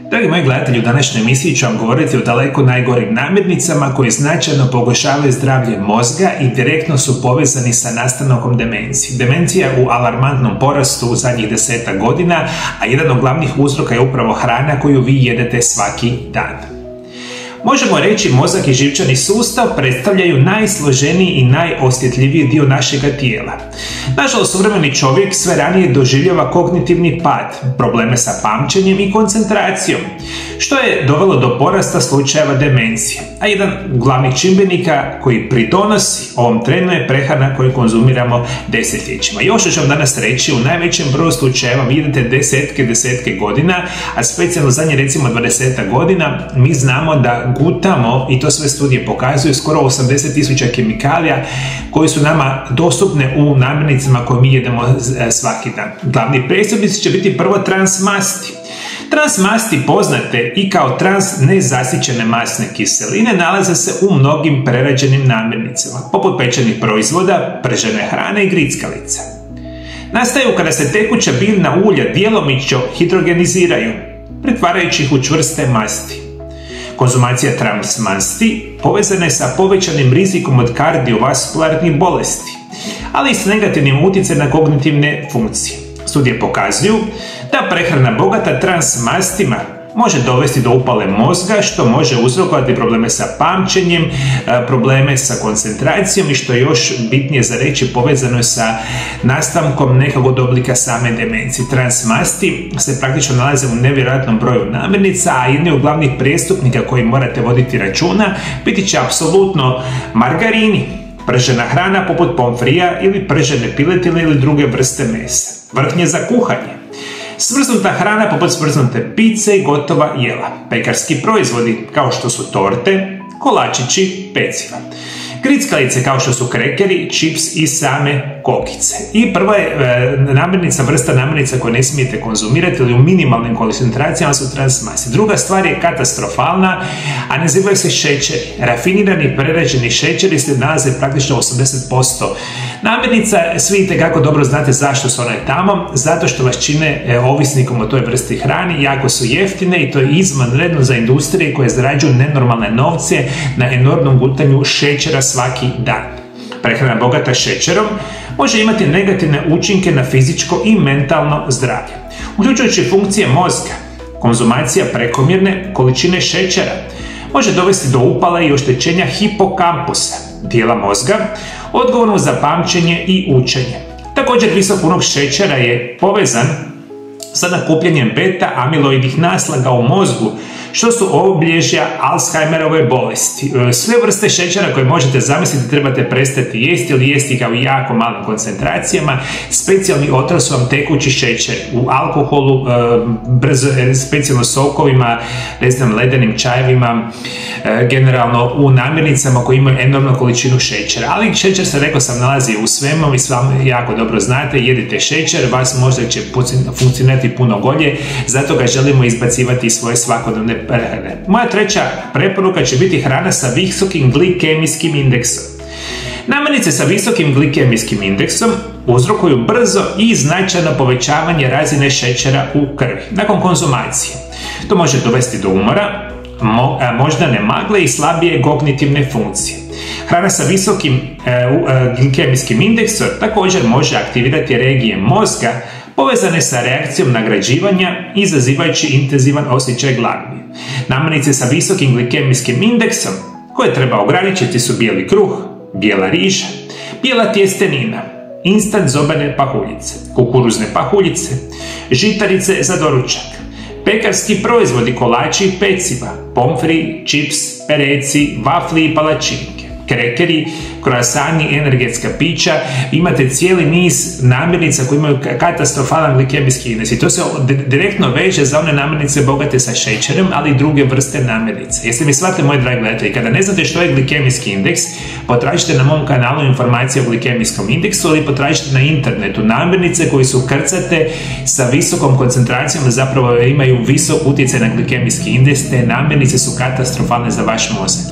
Dragi moji gledatelji, u današnjoj emisiji ću vam govoriti o daleko najgorim namirnicama koje značajno pogoršavaju zdravlje mozga i direktno su povezani sa nastankom demencije. Demencija je u alarmantnom porastu u zadnjih 10 godina, a jedan od glavnih uzroka je upravo hrana koju vi jedete svaki dan. Možemo reći, mozak i živčani sustav predstavljaju najsloženiji i najosjetljiviji dio našega tijela. Nažalost, suvremeni čovjek sve ranije doživljava kognitivni pad, probleme sa pamćenjem i koncentracijom, što je dovelo do porasta slučajeva demencije. A jedan od glavnih čimbenika koji pridonosi ovom trendu je prehrana koju konzumiramo desetljećima. Još ću vam danas reći, u najvećem broju slučajeva vi idete desetke godina, a specijalno zadnje recimo 20 godina, mi znamo da gutamo, i to sve studije pokazuju, skoro 80.000 kemikalija koje su nama dostupne u namirnicama koje mi jedemo svaki dan. Glavni predstavnici će biti prvo transmasti. Transmasti, poznate i kao trans nezasićene masne kiseline, nalaze se u mnogim prerađenim namirnicama, poput pečenih proizvoda, pržene hrane i grickalica. Nastaju kada se tekuća biljna ulja djelomično hidrogeniziraju, pretvarajući ih u čvrste masti. Konzumacija transmasti povezana je sa povećanim rizikom od kardiovaskularnih bolesti, ali i s negativnim utjecajem na kognitivne funkcije. Studije pokazuju da prehrana bogata transmastima može dovesti do upale mozga, što može uzrokovati probleme sa pamćenjem, probleme sa koncentracijom i što je još bitnije za reći, povezano je sa nastankom nekog od oblika same demencije. Transmasti se praktično nalaze u nevjerojatnom broju namirnica, a jedni od glavnih prijestupnika koji morate voditi računa biti će apsolutno margarini, pržena hrana poput pomfrija ili pržene piletine ili druge vrste mesa, vrhnje za kuhanje, smrznuta hrana poput smrznute pice i gotova jela, pekarski proizvodi kao što su torte, kolačići, peciva, grickalice kao što su krekeri, čips i same kokice. I prva je vrsta namirnica koje ne smijete konzumirati ili u minimalnim koncentracijama su transmasti. Druga stvar je katastrofalna, a nazivaju se šećeri. Rafinirani prerađeni šećeri se nalaze praktično 80% namirnica. Svi itekako dobro znate zašto su one tamo, zato što vas čine ovisnikom o toj vrsti hrane, jako su jeftine i to je izvanredno za industrije koje zarađuju nenormalne novce na enormnom gutanju šećera svaki dan. Prehrana bogata šećerom može imati negativne učinke na fizičko i mentalno zdravlje, uključujući funkcije mozga. Konzumacija prekomjerne količine šećera može dovesti do upala i oštećenja hipokampusa, dijela mozga odgovornog za pamćenje i učenje. Također, visok unos šećera je povezan sa nakupljanjem beta-amiloidnih naslaga u mozgu, što su obilježja Alzheimerove bolesti. Sve vrste šećera koje možete zamisliti trebate prestati jesti ili jesti ga u jako malim koncentracijama. Specijalni otrov su vam tekući šećer u alkoholu, specijalno sokovima, ledenim čajevima, generalno u namirnicama koje imaju enormnu količinu šećera. Ali šećer, se rekao sam, nalazi u svemu i svi jako dobro znate, jedite šećer, vas možda će funkcionirati puno bolje, zato ga želimo izbacivati iz svoje svakodnevne prehrane. Moja treća preporuka će biti hrana sa visokim glikemijskim indeksom. Namirnice sa visokim glikemijskim indeksom uzrokuju brzo i značajno povećavanje razine šećera u krvi nakon konzumacije. To može dovesti do umora, moždane magle i slabije kognitivne funkcije. Hrana sa visokim glikemijskim indeksom također može aktivirati regije mozga povezane sa reakcijom nagrađivanja, izazivajući intenzivan osjećaj gladi. Namirnice sa visokim glikemijskim indeksom koje treba ograničiti su bijeli kruh, bijela riža, bijela tjestenina, instant zobene pahuljice, kukuruzne pahuljice, žitarice za doručak, pekarski proizvodi, kolači i peciva, pomfri, čips, pereci, vafli i palačinke, krekeri, kroasani, energetska pića. Imate cijeli niz namirnica koji imaju katastrofalan glikemijski indeks i to se direktno veže za one namirnice bogate sa šećerom, ali i druge vrste namirnice. Jeste mi shvatili, moji dragi gledatelji? Kada ne znate što je glikemijski indeks, potražite na mom kanalu informacije o glikemijskom indeksu ili potražite na internetu namirnice koji su krcate sa visokom koncentracijom, zapravo imaju visok utjecaj na glikemijski indeks. Te namirnice su katastrofalne za vaš mozak.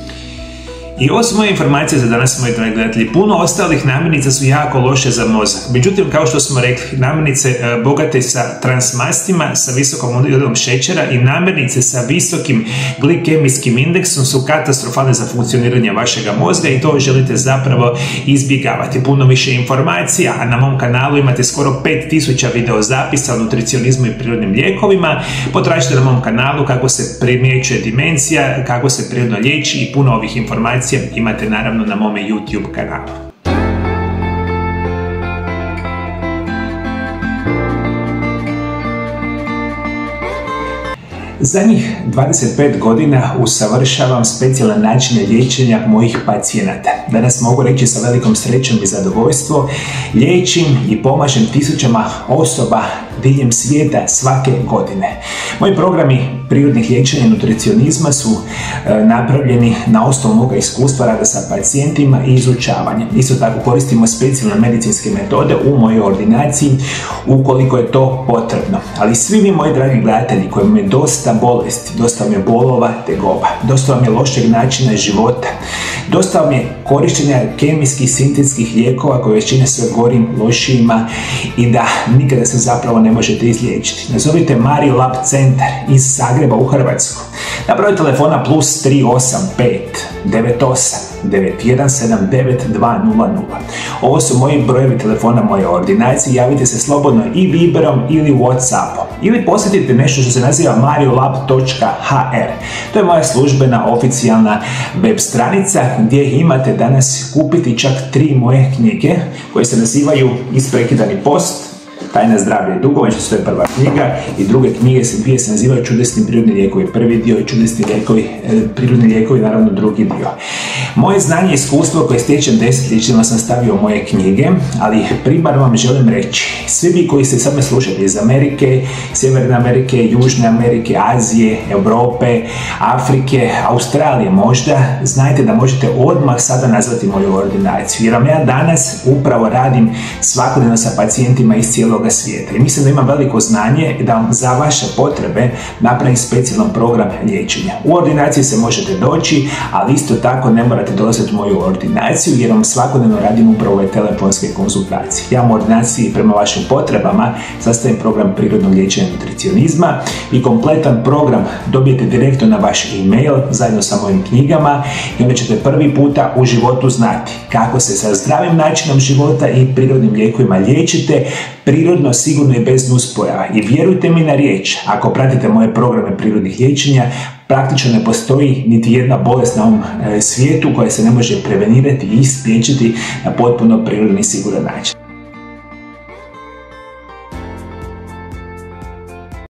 I ovo su moje informacije za danas, moji dragi gledatelji. Puno ostalih namirnica su jako loše za mozak. Međutim, kao što smo rekli, namirnice bogate sa transmastima, sa visokom udjelom šećera i namirnice sa visokim glikemijskim indeksom su katastrofalne za funkcioniranje vašega mozga i to želite zapravo izbjegavati. Puno više informacija, a na mom kanalu imate skoro 5000 videozapisa o nutricionizmu i prirodnim lijekovima. Potražite na mom kanalu kako se primjećuje demencija, kako se prirodno liječi i puno ovih informacija imate naravno na mome YouTube kanalu. Zadnjih 25 godina usavršavam specijalan način liječenja mojih pacijenata. Danas mogu reći sa velikom srećom i zadovoljstvom, liječim i pomažem tisućama osoba diljem svijeta svake godine. Moji programi prirodnih liječenja i nutricionizma su napravljeni na osnovu moga iskustva rada sa pacijentima i izučavanja. Isto tako koristimo specijalne medicinske metode u mojoj ordinaciji ukoliko je to potrebno. Ali svi vi, moji dragi gledatelji, koji imaju dosta bolesti, dosta vam je bolova, tegoba, dosta vam je lošeg načina života, dosta vam je korištenja kemijskih, sintetskih lijekova koje vas čine sve gorim, lošijima i da nikada se zapravo ne možete izliječiti. Nazovite Mario Lab centar iz Zagreba u Hrvatsku. Na broj telefona plus 385 98 9179 200. Ovo su moji brojevi telefona moje ordinacije. Javite se slobodno i Viberom ili Whatsappom. Ili posjetite nešto što se naziva mariolab.hr. To je moja službena oficijalna web stranica gdje imate danas kupiti čak 3 moje knjige koje se nazivaju Isprekidani post, Tajna zdravlja i dugovanja, što je prva knjiga, i druge knjige dvije se nazivaju Čudesni prirodni lijekovi, prvi dio i Čudesni prirodni lijekovi, naravno drugi dio. Moje znanje i iskustvo koje stječem desetljećima sam stavio u moje knjige, ali primarno vam želim reći, svi vi koji ste same slušate iz Amerike, Sjeverne Amerike, Južne Amerike, Azije, Europe, Afrike, Australije možda, znajte da možete odmah sada nazvati moju ordinaciju, jer vam ja danas upravo radim svakodnevno sa pacijentima iz cijelog svijeta i mislim da imam veliko znanje da vam za vaše potrebe napravim specijalan program liječenja. U ordinaciji se možete doći, ali isto tako ne morate dolaziti u moju ordinaciju jer vam svakodnevno radim upravo ove telefonske konzultacije. Ja u ordinaciji prema vašim potrebama sastavim program prirodnog liječenja i nutricionizma i kompletan program dobijete direktno na vaš e-mail zajedno sa mojim knjigama i onda ćete prvi puta u životu znati kako se sa zdravim načinom života i prirodnim lijekovima liječite prirodno, sigurno i bez nuspojava. I vjerujte mi na riječ, ako pratite moje programe prirodnih liječenja, praktično ne postoji niti jedna bolest na ovom svijetu koja se ne može prevenirati i spriječiti na potpuno prirodni i siguran način.